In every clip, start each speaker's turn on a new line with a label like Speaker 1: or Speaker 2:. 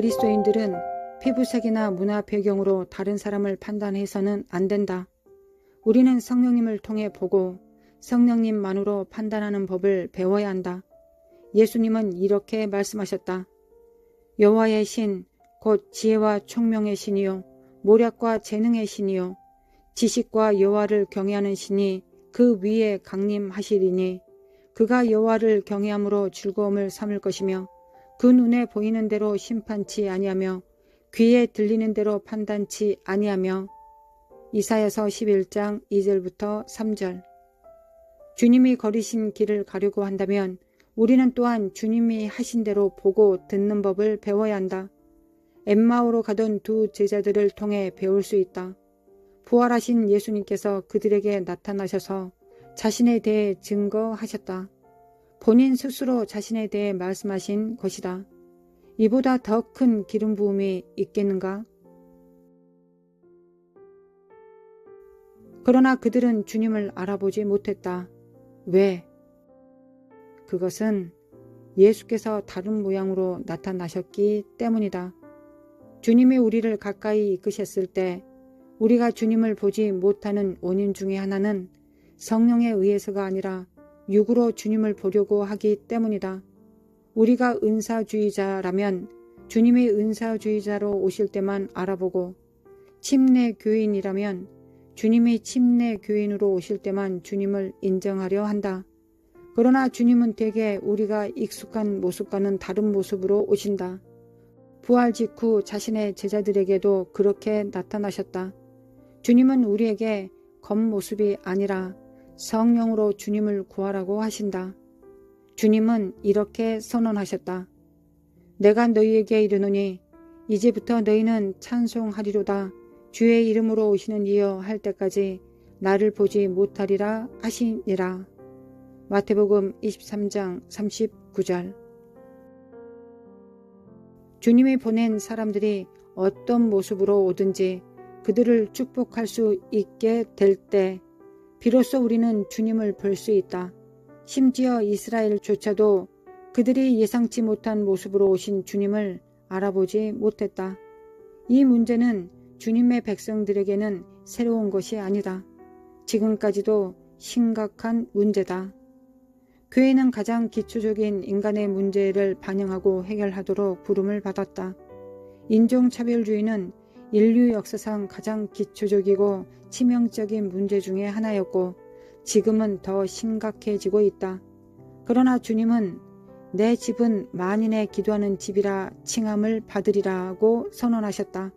Speaker 1: 그리스도인들은 피부색이나 문화 배경으로 다른 사람을 판단해서는 안 된다. 우리는 성령님을 통해 보고 성령님만으로 판단하는 법을 배워야 한다. 예수님은 이렇게 말씀하셨다. 여호와의 신, 곧 지혜와 총명의 신이요 모략과 재능의 신이요 지식과 여호와를 경외하는 신이 그 위에 강림하시리니 그가 여호와를 경외함으로 즐거움을 삼을 것이며 그 눈에 보이는 대로 심판치 아니하며 귀에 들리는 대로 판단치 아니하며. 이사야서 11장 2절부터 3절. 주님이 걸으신 길을 가려고 한다면 우리는 또한 주님이 하신 대로 보고 듣는 법을 배워야 한다. 엠마오로 가던 두 제자들을 통해 배울 수 있다. 부활하신 예수님께서 그들에게 나타나셔서 자신에 대해 증거하셨다. 본인 스스로 자신에 대해 말씀하신 것이다. 이보다 더 큰 기름 부음이 있겠는가? 그러나 그들은 주님을 알아보지 못했다. 왜? 그것은 예수께서 다른 모양으로 나타나셨기 때문이다. 주님이 우리를 가까이 이끄셨을 때 우리가 주님을 보지 못하는 원인 중에 하나는 성령에 의해서가 아니라 육으로 주님을 보려고 하기 때문이다. 우리가 은사주의자라면 주님이 은사주의자로 오실 때만 알아보고, 침례교인이라면 주님이 침례교인으로 오실 때만 주님을 인정하려 한다. 그러나 주님은 대개 우리가 익숙한 모습과는 다른 모습으로 오신다. 부활 직후 자신의 제자들에게도 그렇게 나타나셨다. 주님은 우리에게 겉모습이 아니라 성령으로 주님을 구하라고 하신다. 주님은 이렇게 선언하셨다. 내가 너희에게 이르노니 이제부터 너희는 찬송하리로다. 주의 이름으로 오시는 이여 할 때까지 나를 보지 못하리라 하시니라. 마태복음 23장 39절. 주님이 보낸 사람들이 어떤 모습으로 오든지 그들을 축복할 수 있게 될 때 비로소 우리는 주님을 볼 수 있다. 심지어 이스라엘조차도 그들이 예상치 못한 모습으로 오신 주님을 알아보지 못했다. 이 문제는 주님의 백성들에게는 새로운 것이 아니다. 지금까지도 심각한 문제다. 교회는 가장 기초적인 인간의 문제를 반영하고 해결하도록 부름을 받았다. 인종차별주의는 인류 역사상 가장 기초적이고 치명적인 문제 중에 하나였고 지금은 더 심각해지고 있다. 그러나 주님은 내 집은 만인의 기도하는 집이라 칭함을 받으리라고 선언하셨다.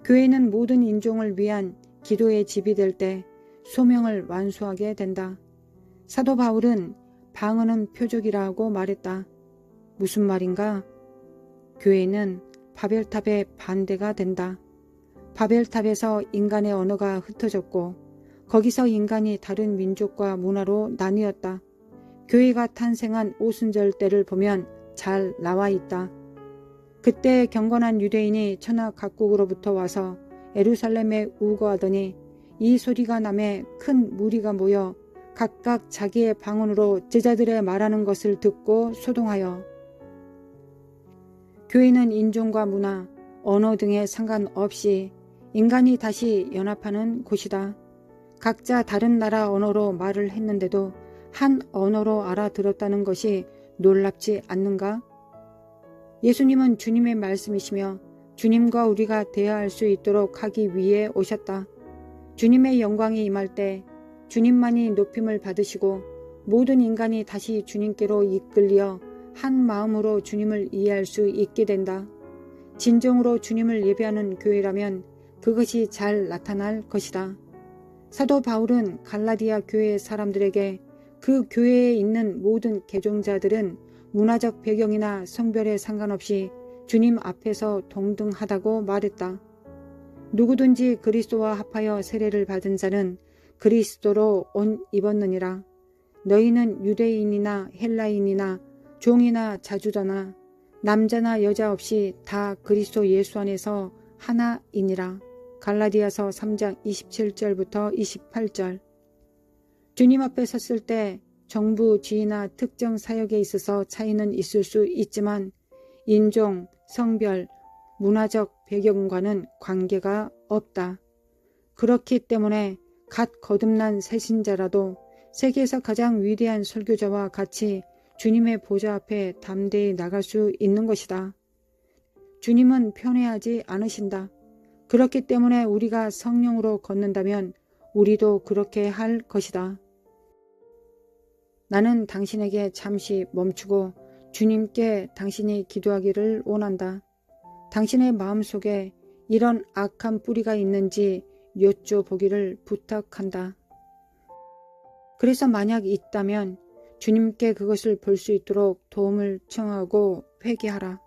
Speaker 1: 교회는 모든 인종을 위한 기도의 집이 될 때 소명을 완수하게 된다. 사도 바울은 방언은 표적이라고 말했다. 무슨 말인가? 교회는 바벨탑의 반대가 된다. 바벨탑에서 인간의 언어가 흩어졌고 거기서 인간이 다른 민족과 문화로 나뉘었다. 교회가 탄생한 오순절 때를 보면 잘 나와 있다. 그때 경건한 유대인이 천하 각국으로부터 와서 예루살렘에 우거하더니 이 소리가 나매 큰 무리가 모여 각각 자기의 방언으로 제자들의 말하는 것을 듣고 소동하여. 교회는 인종과 문화, 언어 등에 상관없이 인간이 다시 연합하는 곳이다. 각자 다른 나라 언어로 말을 했는데도 한 언어로 알아들었다는 것이 놀랍지 않는가? 예수님은 주님의 말씀이시며 주님과 우리가 대화할 수 있도록 하기 위해 오셨다. 주님의 영광이 임할 때 주님만이 높임을 받으시고 모든 인간이 다시 주님께로 이끌려 한 마음으로 주님을 이해할 수 있게 된다. 진정으로 주님을 예배하는 교회라면 그것이 잘 나타날 것이다. 사도 바울은 갈라디아 교회 사람들에게 그 교회에 있는 모든 개종자들은 문화적 배경이나 성별에 상관없이 주님 앞에서 동등하다고 말했다. 누구든지 그리스도와 합하여 세례를 받은 자는 그리스도로 옷 입었느니라. 너희는 유대인이나 헬라인이나 종이나 자주자나 남자나 여자 없이 다 그리스도 예수 안에서 하나이니라. 갈라디아서 3장 27절부터 28절. 주님 앞에 섰을 때 정부, 지위나 특정 사역에 있어서 차이는 있을 수 있지만 인종, 성별, 문화적 배경과는 관계가 없다. 그렇기 때문에 갓 거듭난 새신자라도 세계에서 가장 위대한 설교자와 같이 주님의 보좌 앞에 담대히 나갈 수 있는 것이다. 주님은 편애하지 않으신다. 그렇기 때문에 우리가 성령으로 걷는다면 우리도 그렇게 할 것이다. 나는 당신에게 잠시 멈추고 주님께 당신이 기도하기를 원한다. 당신의 마음속에 이런 악한 뿌리가 있는지 여쭤보기를 부탁한다. 그래서 만약 있다면 주님께 그것을 볼 수 있도록 도움을 청하고 회개하라.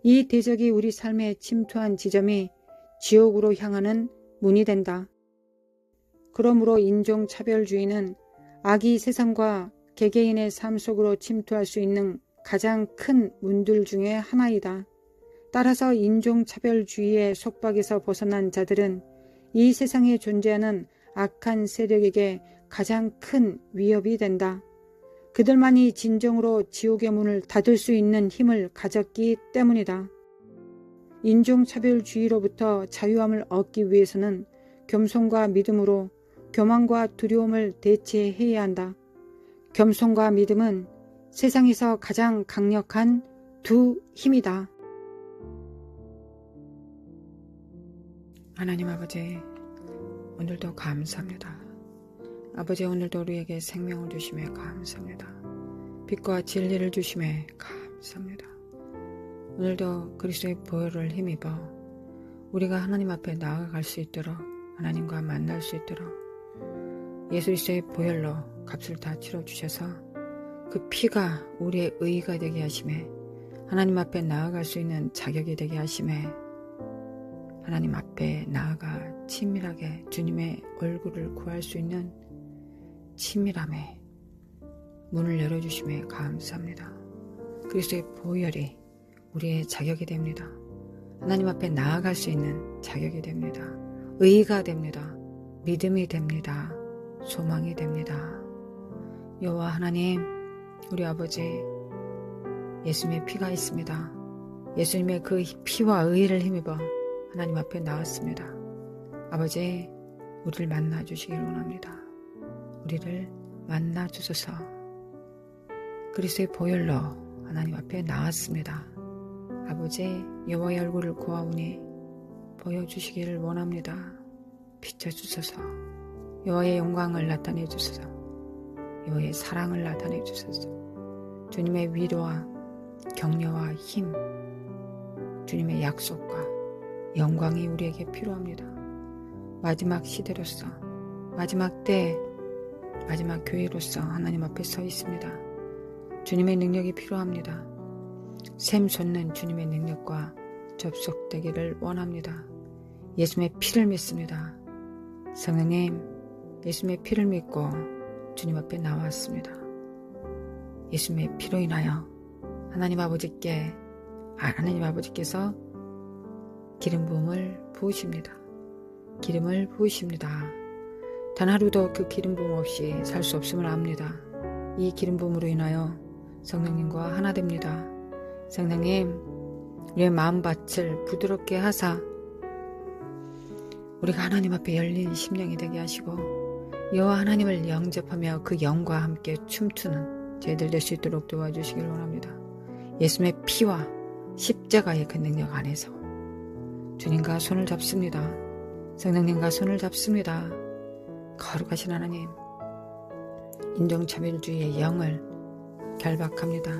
Speaker 1: 이 대적이 우리 삶에 침투한 지점이 지옥으로 향하는 문이 된다. 그러므로 인종차별주의는 악이 세상과 개개인의 삶 속으로 침투할 수 있는 가장 큰 문들 중에 하나이다. 따라서 인종차별주의의 속박에서 벗어난 자들은 이 세상에 존재하는 악한 세력에게 가장 큰 위협이 된다. 그들만이 진정으로 지옥의 문을 닫을 수 있는 힘을 가졌기 때문이다. 인종차별주의로부터 자유함을 얻기 위해서는 겸손과 믿음으로 교만과 두려움을 대체해야 한다. 겸손과 믿음은 세상에서 가장 강력한 두 힘이다.
Speaker 2: 하나님 아버지, 오늘도 감사합니다. 아버지, 오늘도 우리에게 생명을 주심에 감사합니다. 빛과 진리를 주심에 감사합니다. 오늘도 그리스도의 보혈을 힘입어 우리가 하나님 앞에 나아갈 수 있도록, 하나님과 만날 수 있도록 예수 그리스도의 보혈로 값을 다 치러주셔서 그 피가 우리의 의의가 되게 하심에 하나님 앞에 나아갈 수 있는 자격이 되게 하심에 하나님 앞에 나아가 친밀하게 주님의 얼굴을 구할 수 있는 친밀함에 문을 열어주심에 감사합니다. 그리스도의 보혈이 우리의 자격이 됩니다. 하나님 앞에 나아갈 수 있는 자격이 됩니다. 의의가 됩니다. 믿음이 됩니다. 소망이 됩니다. 여호와 하나님, 우리 아버지, 예수님의 피가 있습니다. 예수님의 그 피와 의의를 힘입어 하나님 앞에 나왔습니다. 아버지, 우리를 만나 주시길 원합니다. 우리를 만나 주소서. 그리스도의 보혈로 하나님 앞에 나왔습니다. 아버지, 여호와의 얼굴을 고아오니 보여주시기를 원합니다. 비춰주소서. 여호와의 영광을 나타내 주소서. 여호와의 사랑을 나타내 주소서. 주님의 위로와 격려와 힘, 주님의 약속과 영광이 우리에게 필요합니다. 마지막 시대로서, 마지막 때, 마지막 교회로서 하나님 앞에 서 있습니다. 주님의 능력이 필요합니다. 샘 솟는 주님의 능력과 접속되기를 원합니다. 예수님의 피를 믿습니다. 성령님, 예수님의 피를 믿고 주님 앞에 나왔습니다. 예수님의 피로 인하여 하나님 아버지께서 기름 부음을 부으십니다. 기름을 부으십니다. 단 하루도 그 기름 부음 없이 살 수 없음을 압니다. 이 기름 부음으로 인하여 성령님과 하나 됩니다. 성령님, 우리의 마음밭을 부드럽게 하사 우리가 하나님 앞에 열린 심령이 되게 하시고 여호와 하나님을 영접하며 그 영과 함께 춤추는 저희들 될 수 있도록 도와주시길 원합니다. 예수님의 피와 십자가의 그 능력 안에서 주님과 손을 잡습니다. 성령님과 손을 잡습니다. 거룩하신 하나님, 인종차별주의의 영을 결박합니다.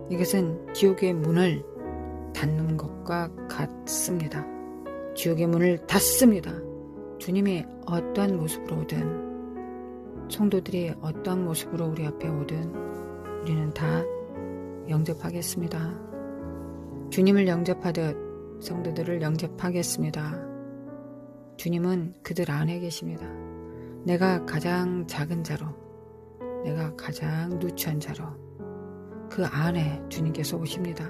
Speaker 2: 이것은 지옥의 문을 닫는 것과 같습니다. 지옥의 문을 닫습니다. 주님이 어떠한 모습으로 오든, 성도들이 어떠한 모습으로 우리 앞에 오든 우리는 다 영접하겠습니다. 주님을 영접하듯 성도들을 영접하겠습니다. 주님은 그들 안에 계십니다. 내가 가장 작은 자로, 내가 가장 누추한 자로 그 안에 주님께서 오십니다.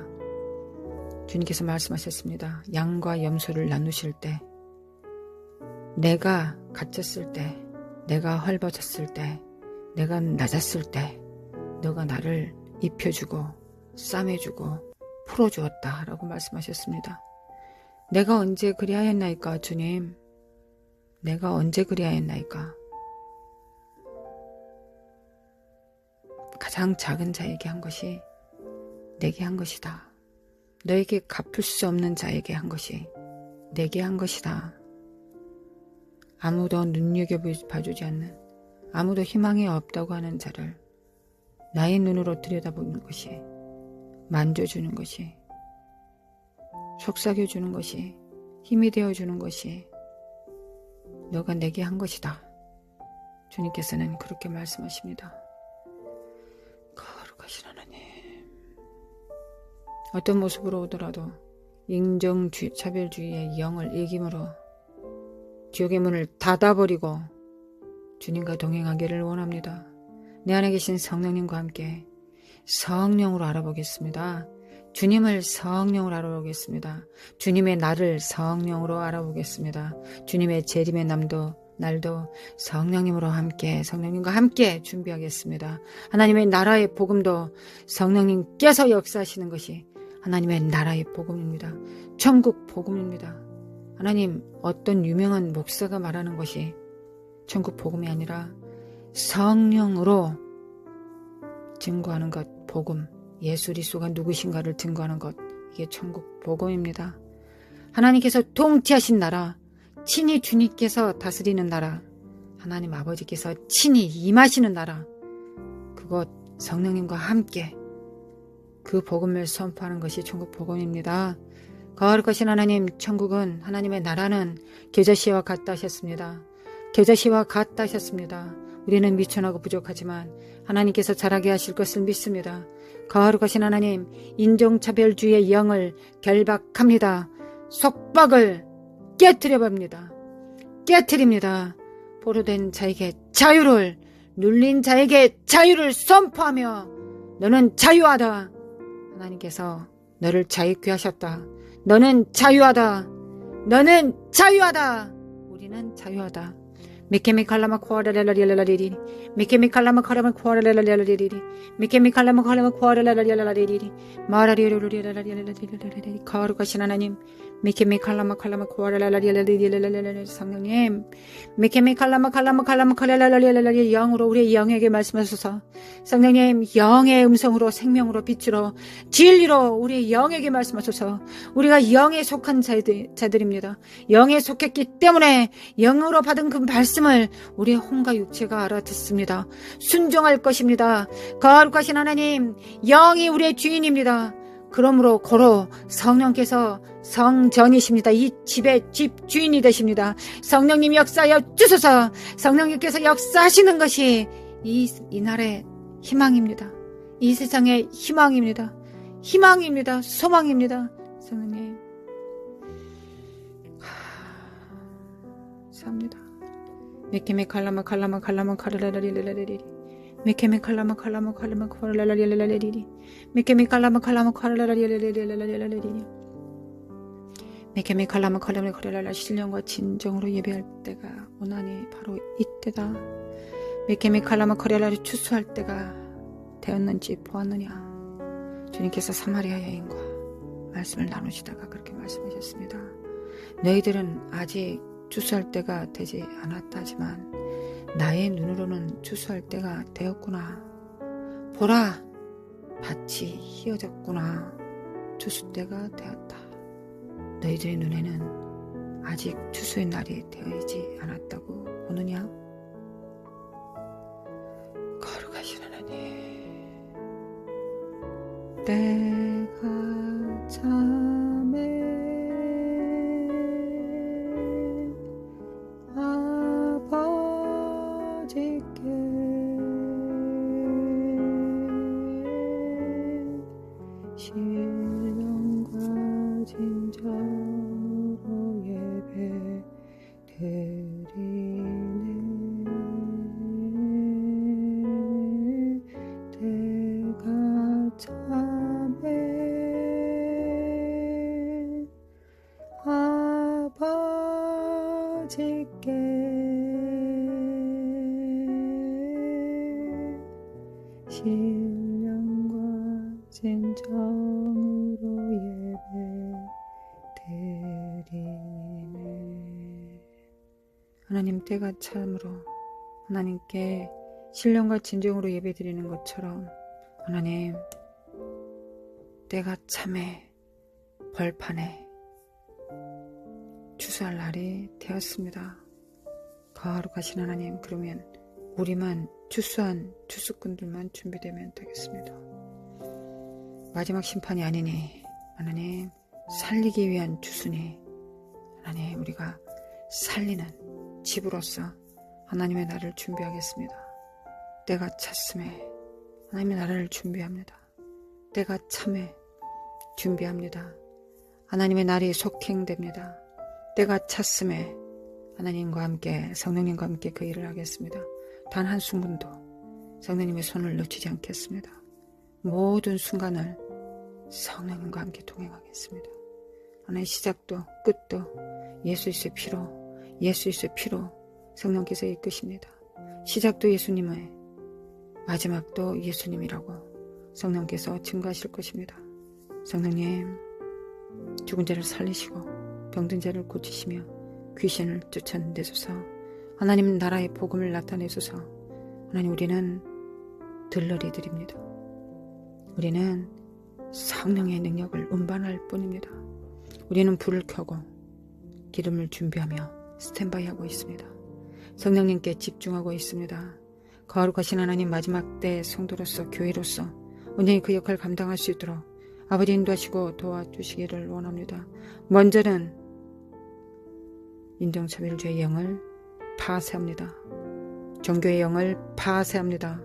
Speaker 2: 주님께서 말씀하셨습니다. 양과 염소를 나누실 때, 내가 갇혔을 때, 내가 헐벗었을 때, 내가 낮았을 때 너가 나를 입혀주고 싸매주고 풀어주었다 라고 말씀하셨습니다. 내가 언제 그리하였나이까 주님? 내가 언제 그리하였나이까? 가장 작은 자에게 한 것이 내게 한 것이다. 너에게 갚을 수 없는 자에게 한 것이 내게 한 것이다. 아무도 눈여겨봐주지 않는, 아무도 희망이 없다고 하는 자를 나의 눈으로 들여다보는 것이, 만져주는 것이, 속삭여주는 것이, 힘이 되어주는 것이 너가 내게 한 것이다. 주님께서는 그렇게 말씀하십니다. 거룩하신 하나님, 어떤 모습으로 오더라도 인종차별주의의 영을 이김으로 지옥의 문을 닫아버리고 주님과 동행하기를 원합니다. 내 안에 계신 성령님과 함께 성령으로 알아보겠습니다. 주님을 성령으로 알아보겠습니다. 주님의 나를 성령으로 알아보겠습니다. 주님의 재림의 날도 성령님으로 함께, 성령님과 함께 준비하겠습니다. 하나님의 나라의 복음도 성령님께서 역사하시는 것이 하나님의 나라의 복음입니다. 천국 복음입니다. 하나님, 어떤 유명한 목사가 말하는 것이 천국 복음이 아니라 성령으로 증거하는 것, 복음, 예수 그리스도가 누구신가를 증거하는 것, 이게 천국 복음입니다. 하나님께서 통치하신 나라, 친히 주님께서 다스리는 나라, 하나님 아버지께서 친히 임하시는 나라, 그것 성령님과 함께 그 복음을 선포하는 것이 천국 복음입니다. 거룩하신 하나님, 천국은, 하나님의 나라는 겨자씨와 같다 하셨습니다. 겨자씨와 같다 하셨습니다. 우리는 미천하고 부족하지만 하나님께서 자라게 하실 것을 믿습니다. 거룩하신 하나님, 인종차별주의의 영을 결박합니다. 속박을 깨트려봅니다. 깨트립니다. 포로된 자에게 자유를, 눌린 자에게 자유를 선포하며 너는 자유하다. 하나님께서 너를 자유케 하셨다. 너는 자유하다. 너는 자유하다. 우리는 자유하다. 미케미칼라마 코아라라라리라리리 미케미칼라마 카라마 코아라라라리라리리 미케미칼라마 카라마 코아라라라리라리리 마라리라리라리라리리 거룩하신 하나님, 미케미칼라마 칼라마 코아라라라리라리리 성령님, 미케미칼라마 칼라마 칼라마 카라라라리라리 영으로 우리의 영에게 말씀하소서. 성령님, 영의 음성으로, 생명으로, 빛으로, 진리로 우리의 영에게 말씀하소서. 우리가 영에 속한 자들입니다. 영에 속했기 때문에 영으로 받은 그 말씀을 우리의 혼과 육체가 알아듣습니다. 순종할 것입니다. 거룩하신 하나님, 영이 우리의 주인입니다. 그러므로 고로 성령께서 성전이십니다. 이 집의 집 주인이 되십니다. 성령님 역사하여 주소서. 성령님께서 역사하시는 것이 이 날의 희망입니다. 이 세상의 희망입니다. 희망입니다. 소망입니다. 성령님, 감사합니다. 메케메 칼라마 칼라마 칼라마 카라라리라리리 메케메 칼라마 칼라마 칼라마 카라라리라리리 메케메 칼라마 칼라마 카라라리라리리 메케메 칼라마 칼라마 카라라리 신령과 진정으로 예배할 때가 오나니 바로 이때다. 메케메 칼라마 카라라리 추수할 때가 되었는지 보았느냐. 주님께서 사마리아 여인과 말씀을 나누시다가 그렇게 말씀하셨습니다. 너희들은 아직 추수할 때가 되지 않았다 하지만 나의 눈으로는 추수할 때가 되었구나. 보라, 밭이 휘어졌구나. 추수 때가 되었다. 너희들의 눈에는 아직 추수의 날이 되어있지 않았다고 보느냐? 거룩하신 하나님, 때가 참에 신령과 진정으로 예배 드리네. 때가 참에 아버지께 신령과 진정으로 예배 하나님 때가 참으로 하나님께 신령과 진정으로 예배드리는 것처럼 하나님 때가 참에 벌판에 추수할 날이 되었습니다. 거룩하신 하나님, 그러면 우리만 추수한 추수꾼들만 준비되면 되겠습니다. 마지막 심판이 아니니 하나님 살리기 위한 추수니 하나님 우리가 살리는 집으로서 하나님의 나라를 준비하겠습니다. 때가 찼음에 하나님의 나라를 준비합니다. 때가 참에 준비합니다. 하나님의 날이 속행됩니다. 때가 찼음에 하나님과 함께 성령님과 함께 그 일을 하겠습니다. 단 한순간도 성령님의 손을 놓치지 않겠습니다. 모든 순간을 성령님과 함께 동행하겠습니다. 하나님 시작도 끝도 예수 그리스도의 피로, 예수 그리스도의 피로 성령께서 이끄십니다. 시작도 예수님의, 마지막도 예수님이라고 성령께서 증거하실 것입니다. 성령님, 죽은 자를 살리시고 병든 자를 고치시며 귀신을 쫓아내소서. 하나님 나라의 복음을 나타내소서. 하나님, 우리는 들러리 드립니다. 우리는 성령의 능력을 운반할 뿐입니다. 우리는 불을 켜고 기름을 준비하며 스탠바이 하고 있습니다. 성령님께 집중하고 있습니다. 거룩하신 하나님, 마지막 때 성도로서 교회로서 온전히 그 역할을 감당할 수 있도록 아버지 인도하시고 도와주시기를 원합니다. 먼저는 인종차별주의 영을 파쇄합니다. 종교의 영을 파쇄합니다.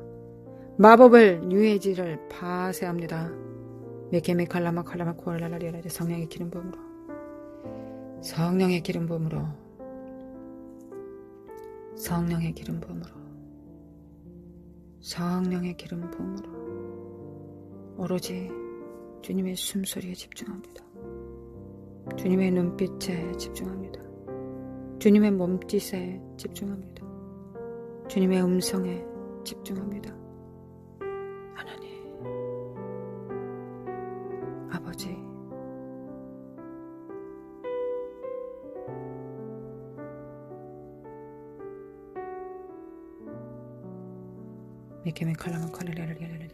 Speaker 2: 마법을 뉴에이지를 파쇄합니다. 메케메 칼라마 칼라마 코알라라리라리 성령의 기름 부음으로, 성령의 기름 부음으로, 성령의 기름 부음으로, 성령의 기름 부음으로 오로지 주님의 숨소리에 집중합니다. 주님의 눈빛에 집중합니다. 주님의 몸짓에 집중합니다. 주님의 음성에 집중합니다. 하나님, 아버지, 미케미 칼라마 콜라라라라라라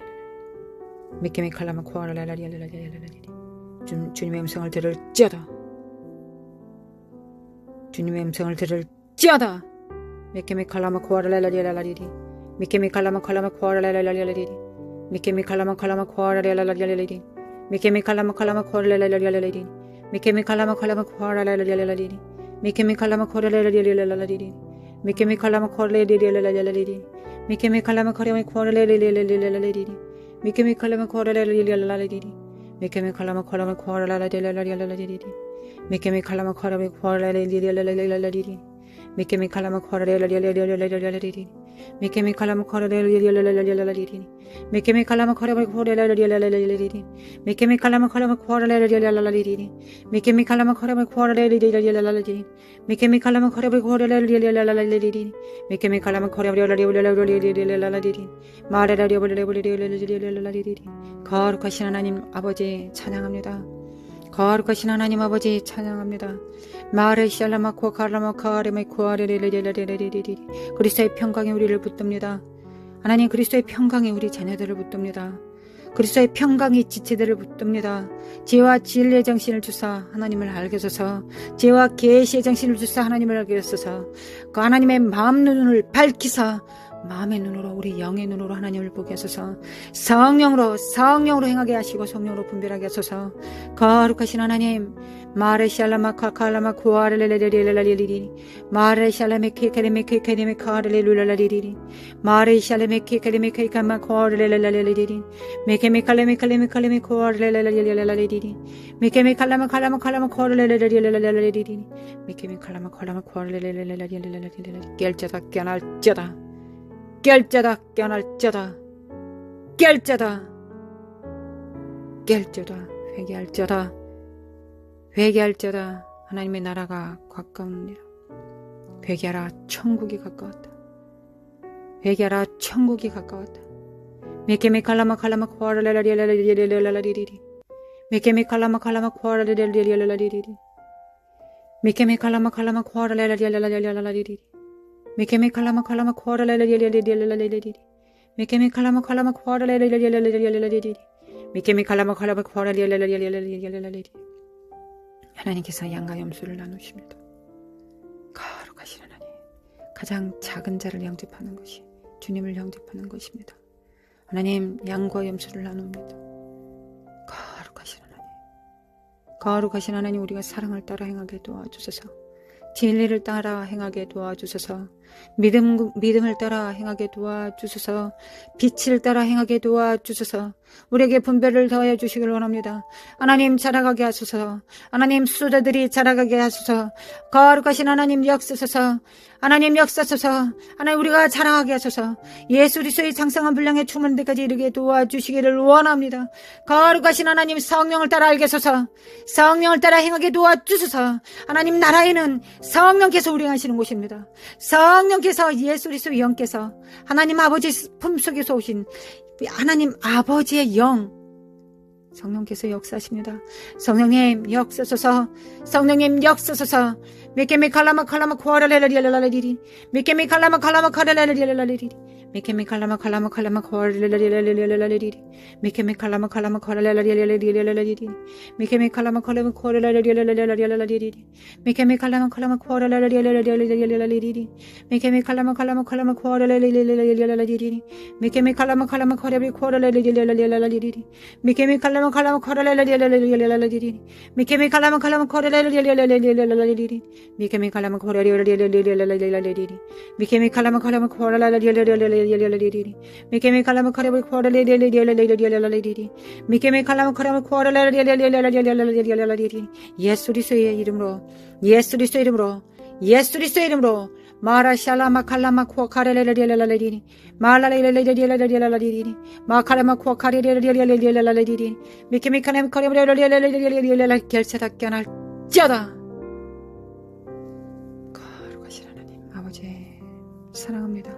Speaker 2: 미케미 칼라마 코알라라라라라라라라 주님의 음성을 들을지어다. 주님의 음성을 들을지어다. 미케미 칼라마 코알라라라라라리리 미케미 칼라마 칼라마 코알라라라라리리 미케미 칼라마 칼라마 코알라라라라리리 미케미 칼라마 칼라마 코알라라라라리리 미케미 칼라마 칼라마 코알라라라라리리 미케미 칼라마 코알라라라라리리 미케미 칼라마 코알라라라라리리 미케미 칼라마 칼라마 코알라라라라리리 미케미 칼라마 코알라라라라리리 미케미 칼라마 칼라마 코알라라라라리리 미케미 칼라마 칼라마 코알라라라라리리 미케미 칼라마 코알라라라라리리 미케미 칼라마 코알라라라라리리 미케미 칼라마 코알라라라라리리 미케미 칼라마 칼라마 코알라라라라리리 미케미 칼라마 칼라마 코알라라라라리리 미케미 칼라마 칼라마 코알라라라라리리 미케미 칼라마 코알라라라라리리 마라라라라라리리 거룩하신 하나님 아버지 찬양합니다. 거룩하신 하나님 아버지 찬양합니다. 마르샬라마코 카라마카레메 코아레레레레레레레레리 그리스도의 평강이 우리를 붙듭니다. 하나님, 그리스도의 평강이 우리 자녀들을 붙듭니다. 그리스도의 평강이 지체들을 붙듭니다. 지혜와 진리의 정신을 주사 하나님을 알게 하소서. 지혜와 계시의 정신을 주사 하나님을 알게 하소서. 그 하나님의 마음 눈을 밝히사 마음의 눈으로, 우리 영의 눈으로 하나님을 보게 하소서. 성령으로 행하게 하시고 성령으로 분별하게 하소서. 거룩하신 하나님, 마레샬라마 카칼라마 쿠아레레레레레레리리 마레샬라메 케케레메 케케레메 카레레레레리리 마레샬라메 케케레메 케카마 쿠아레레레레리리 메케메 칼레메 칼레메 칼레메 쿠아레레레레리리 메케메 칼라마 칼라마 칼라마 쿠아레레레레리리 메케메 칼라마 칼라마 쿠아레레레레리리 깰자다 깨날자다 깰자다 깨날자다 깰자다 깰자다 회개할자다 회개할자다. 하나님의 나라가 가까우니라. 회개하라, 천국이 가까웠다. 회개하라, 천국이 가까웠다. 메케메 칼라마 칼라마 코아라라라라라라라라리리 메케메 칼라마 칼라마 코아라라라라라라리리 메케메 칼라마 칼라마 코아라라라라라라리리 미케미 칼라마 칼라마 코아라레레레레레레레레레레레 미케미 칼라마 칼라마 코아라레레레레레레레레레레 미케미 칼라마 칼라마 코아라레레레레레레레레레 하나님께서 양과 염소를 나누십니다. 거룩하신 하나님, 가장 작은 자를 영접하는 것이 주님을 영접하는 것입니다. 하나님, 양과 염소를 나눕니다. 거룩하신 하나님, 거룩하신 하나님, 우리가 사랑을 따라 행하게 도와주소서. 진리를 따라 행하게 도와주소서. 믿음을 따라 행하게 도와주소서. 빛을 따라 행하게 도와주소서. 우리에게 분별을 더해 주시길 원합니다. 하나님 자라가게 하소서. 하나님 수도들이 자라가게 하소서. 거룩하신 하나님 역사소서. 하나님 역사소서. 하나님 우리가 자라가게 하소서. 예수 그리스도의 장성한 분량의 충만 데까지 이르게 도와주시기를 원합니다. 거룩하신 하나님 성령을 따라 알게 하소서. 성령을 따라 행하게 도와주소서. 하나님 나라에는 성령께서 운행하시는 곳입니다. 성령께서 예수 그리스도의 영께서 하나님 아버지 품속에서 오신 하나님 아버지의 영 성령께서 역사하십니다. 성령님 역사소서. 성령님 역사소서. 미케미 칼라마 칼라마 코아라레레레레레레리 미케미 칼라마 칼라마 카라레레레레레리 미케미 칼라마 칼라마 칼라마 코아라레레레레레레리 미케미 칼라마 칼라마 코아라레레레레레레리 미케미 칼라마 칼라마 코아라레레레레레레리 미케미 칼라마 칼라마 코아라레레레레레레리 미케미 칼라마 칼라마 칼라마 코아라레레레레레레리 미케미 칼라마 칼라마 코아라레레레레레레리 미케미 칼라마 칼라마 코아라레레레레레레리 미케미 칼라마 칼라마 코아라레레레레레레리 미케미 칼라마 코아라레레레레레레레리 미케미 칼라마 칼라마 코아라레레레레레레리 미케미 칼라마 칼라마 코아라레레레레레레레리 미케미 칼라마 칼라마 코아라레레레레레레레리 예수 그리스도의 이름으로 예수 그리스도의 이름으로 예수 그리스도의 이름으로 마라샬라마 칼라마 코아카레레레레레레리 마라레레레레레레레리 마카라마 코아카레레레레레레레리 미케미 칼라마 코아라레레레레레레레레 결세다 깨날지어다. 거룩하신 하나님 아버지 사랑합니다.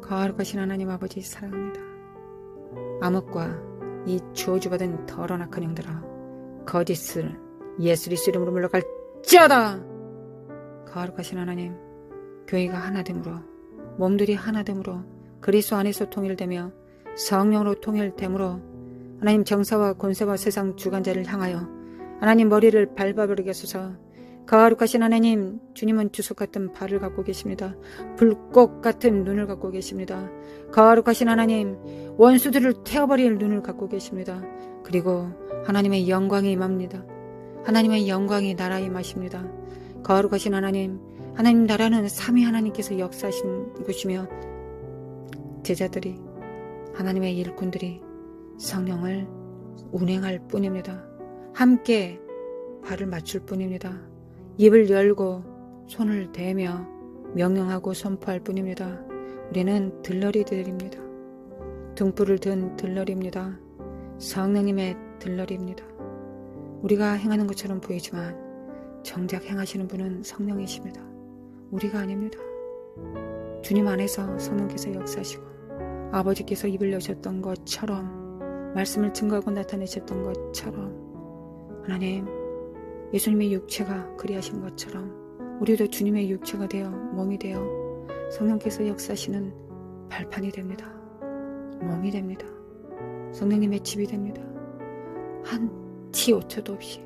Speaker 2: 거룩하신 하나님 아버지 사랑합니다. 암흑과 이 저주받은 더러운 악한 영들아 거짓을 예수 그리스도 이름으로 물러갈지어다. 거룩하신 하나님 교회가 하나됨으로 몸들이 하나됨으로 그리스도 안에서 통일되며 성령으로 통일됨으로 하나님 정사와 권세와 세상 주관자를 향하여 하나님 머리를 밟아버리게 하소서. 거룩하신 하나님 주님은 주석 같은 발을 갖고 계십니다. 불꽃 같은 눈을 갖고 계십니다. 거룩하신 하나님 원수들을 태워버릴 눈을 갖고 계십니다. 그리고 하나님의 영광이 임합니다. 하나님의 영광이 나라에 임하십니다. 거룩하신 하나님 하나님 나라는 삼위 하나님께서 역사하신 곳이며 제자들이 하나님의 일꾼들이 성령을 운행할 뿐입니다. 함께 발을 맞출 뿐입니다. 입을 열고 손을 대며 명령하고 선포할 뿐입니다. 우리는 들러리들입니다. 등불을 든 들러리입니다. 성령님의 들러리입니다. 우리가 행하는 것처럼 보이지만 정작 행하시는 분은 성령이십니다. 우리가 아닙니다. 주님 안에서 성령께서 역사하시고 아버지께서 입을 여셨던 것처럼 말씀을 증거하고 나타내셨던 것처럼 하나님 예수님의 육체가 그리하신 것처럼 우리도 주님의 육체가 되어 몸이 되어 성령께서 역사하시는 발판이 됩니다. 몸이 됩니다. 성령님의 집이 됩니다. 한 치 오차도 없이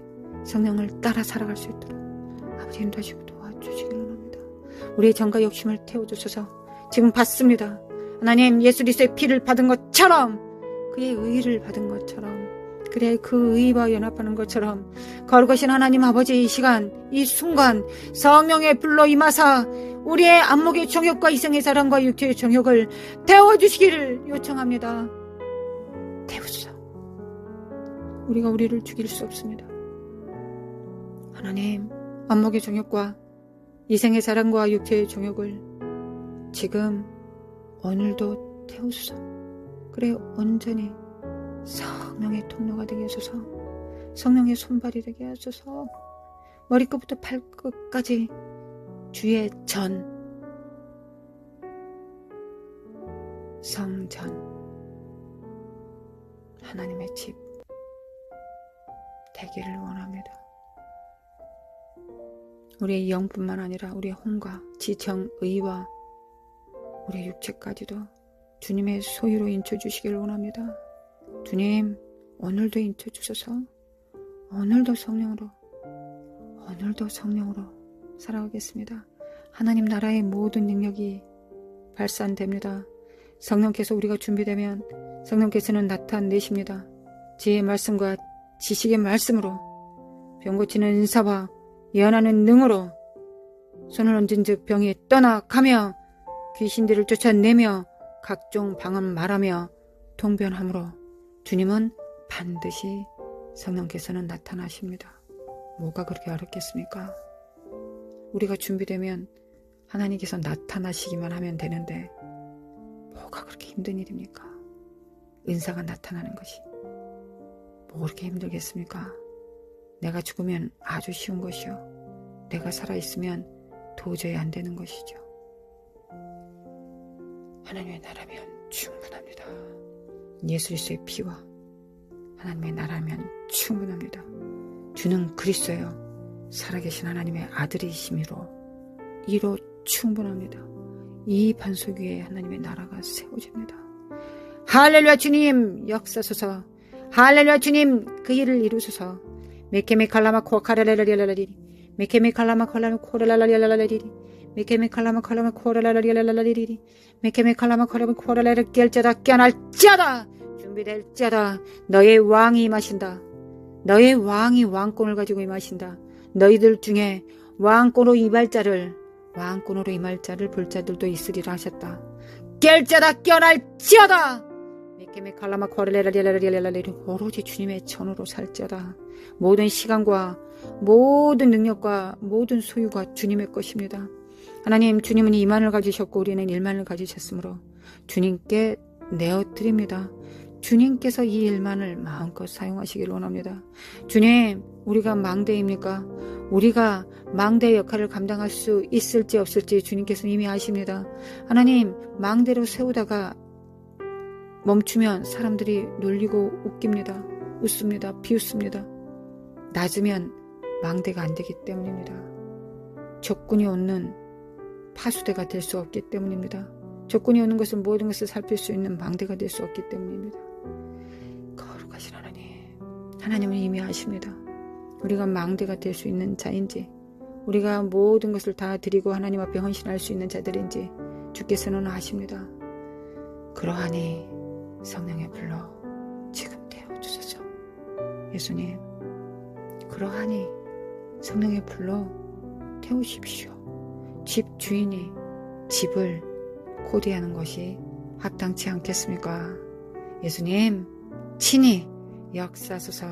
Speaker 2: 성령을 따라 살아갈 수 있도록 아버지 인도하시고 도와주시기 원합니다. 우리의 정과 욕심을 태워주셔서 지금 받습니다. 하나님 예수 그리스도의 피를 받은 것처럼 그의 의를 받은 것처럼 그래 그 의와 연합하는 것처럼 거룩하신 하나님 아버지 이 시간 이 순간 성령의 불로 임하사 우리의 안목의 정욕과 이성의 사랑과 육체의 정욕을 태워주시기를 요청합니다. 태우소서. 우리가 우리를 죽일 수 없습니다. 하나님 안목의 정욕과 이생의 사랑과 육체의 정욕을 지금 오늘도 태우소서. 그래 온전히 성령의 통로가 되게 하소서. 성령의 손발이 되게 하소서. 머리끝부터 발끝까지 주의 전 성전 하나님의 집 되기를 원합니다. 우리의 영뿐만 아니라 우리의 혼과 지정, 의와 우리의 육체까지도 주님의 소유로 인쳐주시길 원합니다. 주님, 오늘도 인쳐주셔서 오늘도 성령으로 살아가겠습니다. 하나님 나라의 모든 능력이 발산됩니다. 성령께서 우리가 준비되면 성령께서는 나타내십니다. 지혜의 말씀과 지식의 말씀으로 병 고치는 은사와 예언하는 능으로 손을 얹은 즉 병이 떠나가며 귀신들을 쫓아내며 각종 방언 말하며 통변함으로 주님은 반드시 성령께서는 나타나십니다. 뭐가 그렇게 어렵겠습니까? 우리가 준비되면 하나님께서 나타나시기만 하면 되는데 뭐가 그렇게 힘든 일입니까? 은사가 나타나는 것이 뭐 그렇게 힘들겠습니까? 내가 죽으면 아주 쉬운 것이요, 내가 살아있으면 도저히 안 되는 것이죠. 하나님의 나라면 충분합니다. 예수 그리스도의 피와 하나님의 나라면 충분합니다. 주는 그리스도요 살아계신 하나님의 아들이심으로 이로 충분합니다. 이 반석 위에 하나님의 나라가 세워집니다. 할렐루야. 주님 역사소서. 할렐루야. 주님 그 일을 이루소서. 메케메칼라마 코카라라라라라리리 메케메칼라마 콜라마 코라라라라라리리 메케메칼라마 콜라마 코라라라라라리리 메케메칼라마 콜라마 코라라라 깰자다 깨어날자다 준비될자다. 너의 왕이 임하신다. 너의 왕이 왕권을 가지고 임하신다. 너희들 중에 왕권으로 임할 자를 볼 자들도 있으리라 하셨다. 깰자다 깨어날지어다. 메케메칼라마 코라라라라라리리 오로지 주님의 전으로 살자다. 모든 시간과 모든 능력과 모든 소유가 주님의 것입니다. 하나님, 주님은 이만을 가지셨고 우리는 일만을 가지셨으므로 주님께 내어드립니다. 주님께서 이 일만을 마음껏 사용하시길 원합니다. 주님, 우리가 망대입니까? 우리가 망대의 역할을 감당할 수 있을지 없을지 주님께서 이미 아십니다. 하나님, 망대로 세우다가 멈추면 사람들이 놀리고 웃습니다. 비웃습니다. 낮으면 망대가 안 되기 때문입니다. 적군이 오는 파수대가 될 수 없기 때문입니다. 적군이 오는 것은 모든 것을 살필 수 있는 망대가 될 수 없기 때문입니다. 거룩하신 하나님은 이미 아십니다. 우리가 망대가 될 수 있는 자인지, 우리가 모든 것을 다 드리고 하나님 앞에 헌신할 수 있는 자들인지 주께서는 아십니다. 그러하니 성령의 불러 지금 태워주소서. 예수님, 그러하니 성령의 불러 태우십시오. 집 주인이 집을 코디하는 것이 합당치 않겠습니까? 예수님, 친히 역사소서.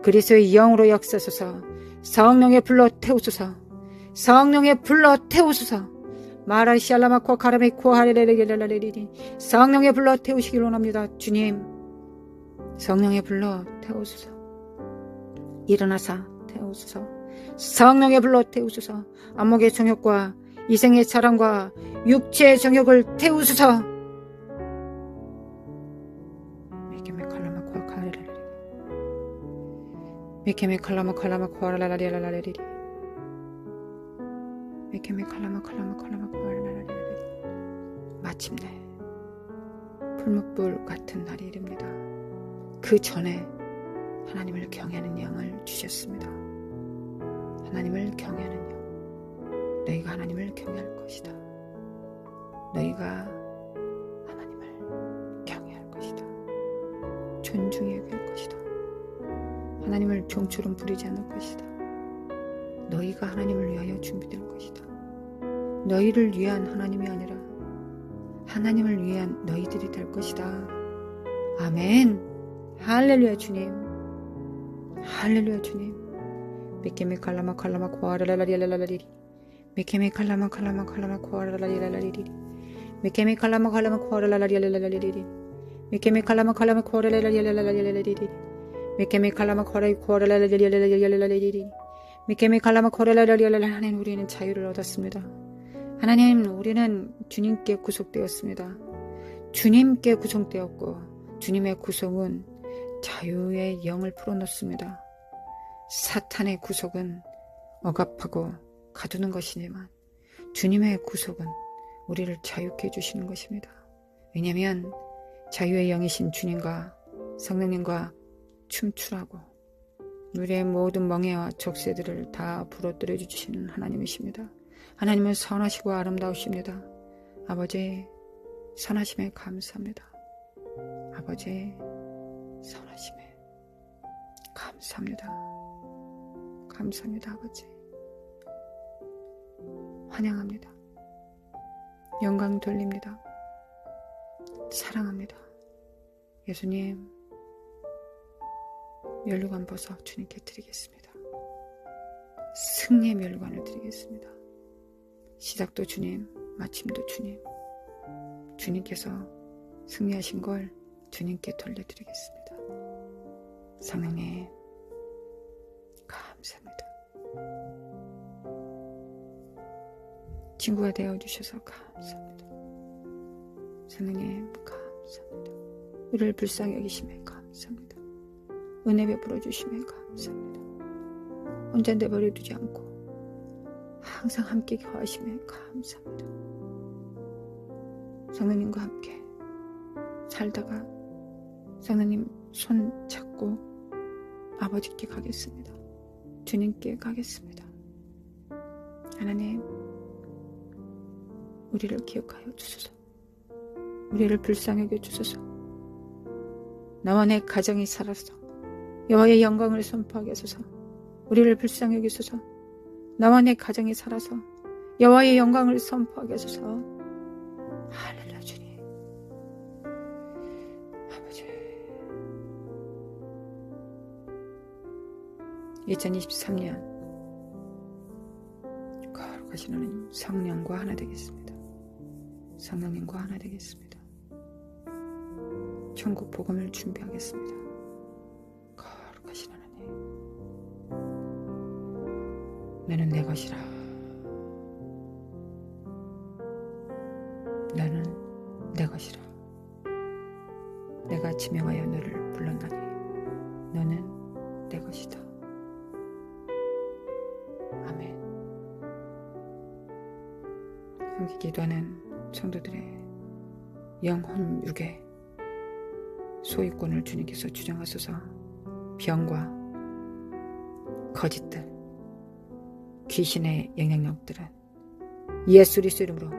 Speaker 2: 그리스도의 영으로 역사소서. 성령의 불러 태우소서. 성령의 불러 태우소서. 마라시알라마코 카라메코 하레레레레레레레리 성령의 불러 태우시길 원합니다. 주님, 성령의 불러 태우소서. 일어나사 태우소서. 성령의 불러 태우소서. 안목의 정욕과 이생의 사랑과 육체의 정욕을 태우소서. 메케메 칼라마 코아라라라라라라리리 메케메 칼라마 코아라라라라라리리 마침내 풀무불 같은 날이 이릅니다. 그 전에 하나님을 경외하는 영을 주셨습니다. 하나님을 경외하는 영. 너희가 하나님을 경외할 것이다. 너희가 하나님을 경외할 것이다. 존중해 여길 것이다. 하나님을 종처럼 부리지 않을 것이다. 너희가 하나님을 위하여 준비될 것이다. 너희를 위한 하나님이 아니라 하나님을 위한 너희들이 될 것이다. 아멘. 할렐루야 주님. 할렐루야 주님. 메케메 칼라마 코아라라라리라라리리 메케메 칼라마 코아라라라리라라리리 메케메 칼라마 코아라라라리라라리리 메케메 칼라마 코아라라라리라라리리 메케메 칼라마 코아라라라리라라리리 메케메 칼라마 코아라라라리라라리리 하나님, 우리는 자유를 얻었습니다. 하나님, 우리는 주님께 구속되었습니다. 주님께 구속되었고 주님의 구속은 자유의 영을 풀어놓습니다. 사탄의 구속은 억압하고 가두는 것이지만 주님의 구속은 우리를 자유케 해주시는 것입니다. 왜냐하면 자유의 영이신 주님과 성령님과 춤추라고 우리의 모든 멍해와 적세들을 다 부러뜨려 주시는 하나님이십니다. 하나님은 선하시고 아름다우십니다. 아버지 선하심에 감사합니다. 아버지 선하심에 감사합니다. 감사합니다. 아버지 환영합니다. 영광 돌립니다. 사랑합니다. 예수님 면류관 벗어 주님께 드리겠습니다. 승리의 면류관을 드리겠습니다. 시작도 주님, 마침도 주님. 주님께서 승리하신 걸 주님께 돌려드리겠습니다. 성령님 감사합니다. 친구가 되어주셔서 감사합니다. 성령님 감사합니다. 우리를 불쌍히 여기심에 감사합니다. 은혜 베풀어 주심에 감사합니다. 혼자 내버려 두지 않고 항상 함께 거하심에 감사합니다. 성령님과 함께 살다가 성령님 손 잡고 아버지께 가겠습니다. 주님께 가겠습니다. 하나님 우리를 기억하여 주소서. 우리를 불쌍히 여겨 주소서. 나와 내 가정이 살아서 여호와의 영광을 선포하게 하소서. 우리를 불쌍히 여기소서. 나와 내 가정이 살아서 여호와의 영광을 선포하게 하소서. 할렐루야 주님. 아버지 2023년 거룩하신 하나님 성령과 하나 되겠습니다. 성령님과 하나 되겠습니다. 천국 복음을 준비하겠습니다. 거룩하신 하나님 너는 내 것이라. 너는 내 것이라. 내가 지명하여 너를 불렀나니 너는 내 것이다. 아멘. 함께 기도하는 성도들의 영혼 육의 소유권을 주님께서 주장하소서. 병과 거짓들 귀신의 영향력들은 예수 그리스도 이름으로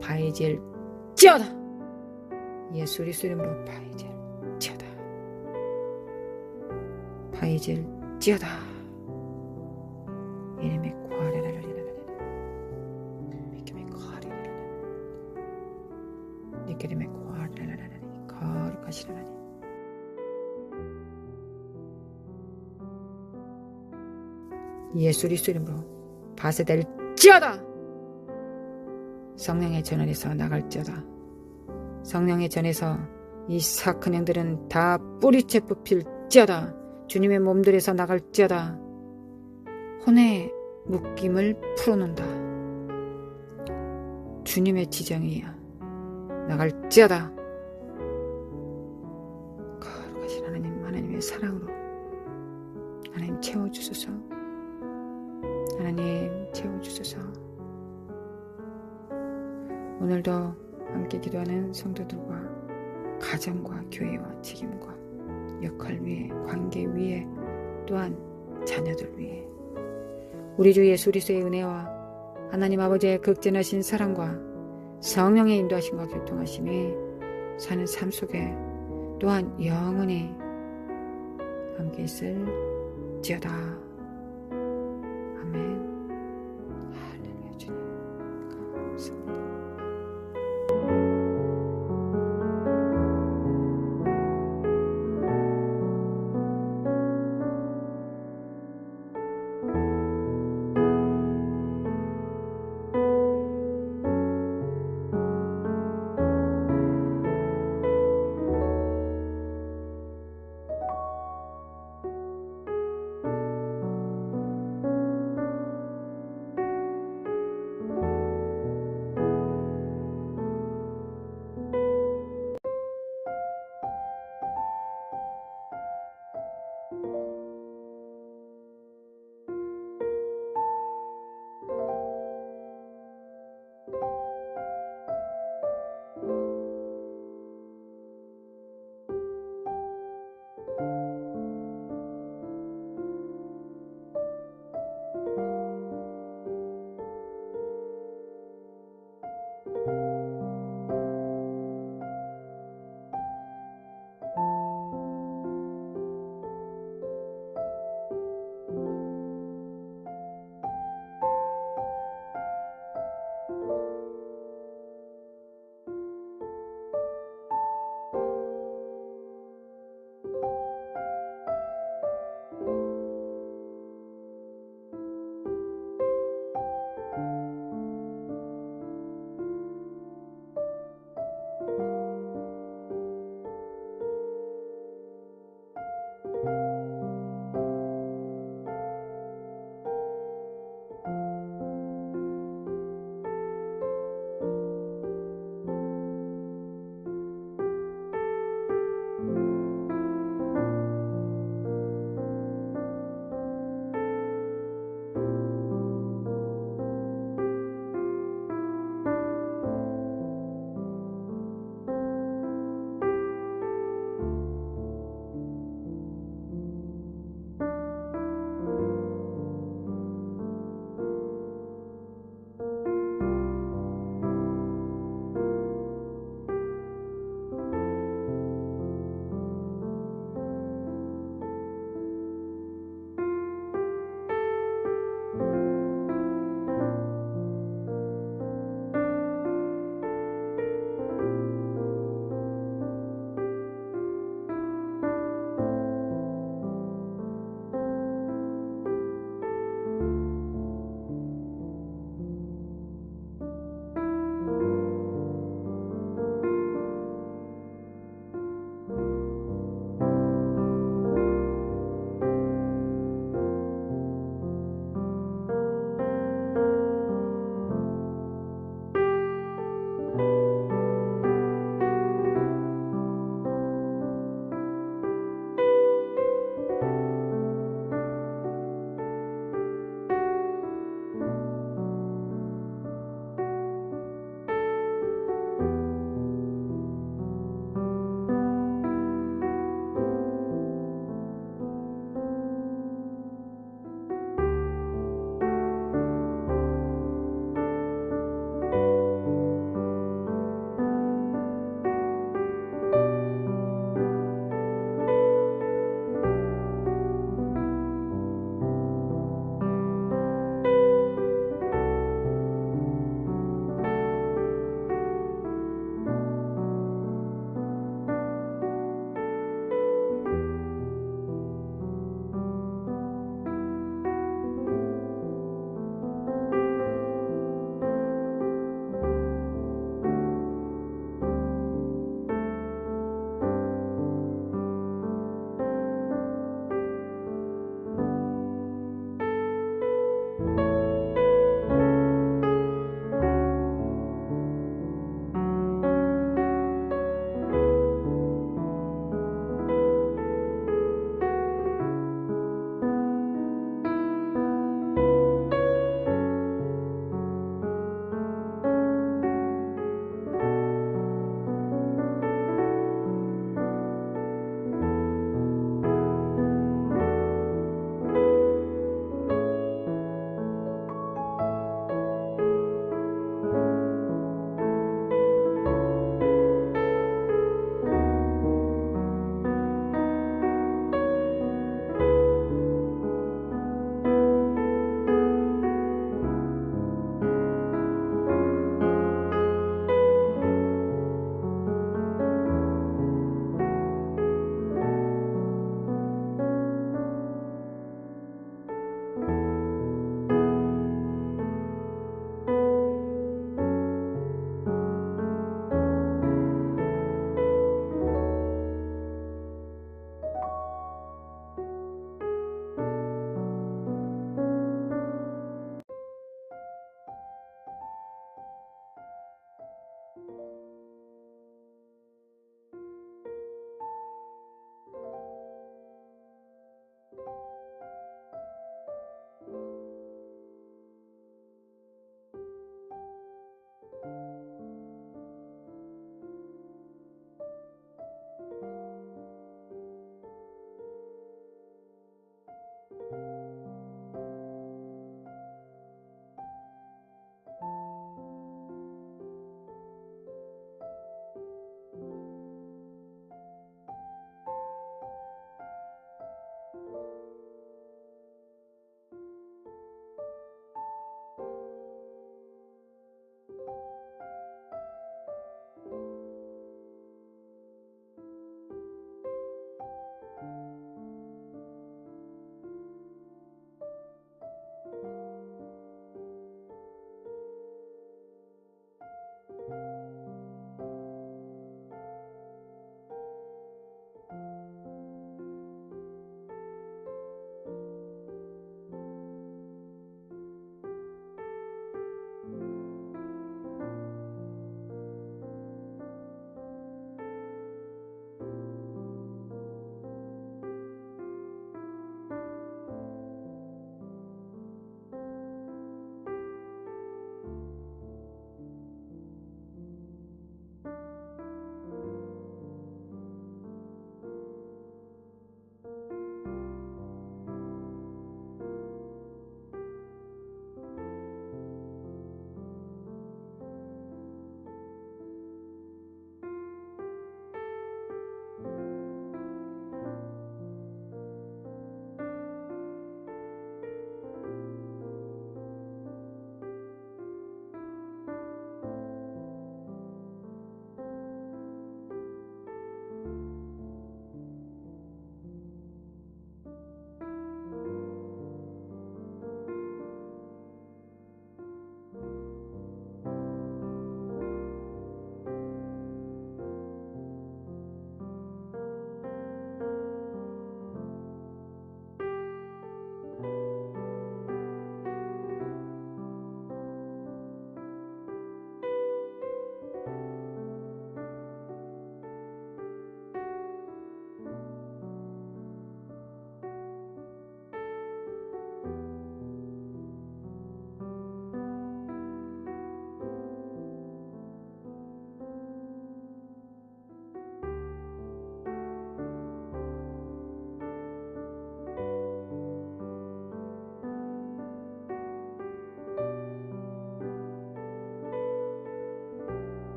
Speaker 2: 파해질지어다. 예수 그리스도 이름으로 파해질지어다. 이름의 니케림의 거룩하신 하나님 예수 그리스도 이름으로 파쇄될지어다. 성령의 전원에서 나갈지어다. 성령의 전에서 이 사악한 영들은 다 뿌리채 뽑힐지어다. 주님의 몸들에서 나갈지어다. 혼의 묶임을 풀어놓는다. 주님의 지정이야. 나갈지어다. 거룩하신 하나님, 하나님의 사랑으로 하나님 채워주소서. 하나님 채워주소서. 오늘도 함께 기도하는 성도들과 가정과 교회와 책임과 역할 위에 관계 위에 또한 자녀들 위에 우리 주 예수 그리스도의 은혜와 하나님 아버지의 극진하신 사랑과 성령의 인도하심과 교통하심이 사는 삶 속에 또한 영원히 함께 있을지어다.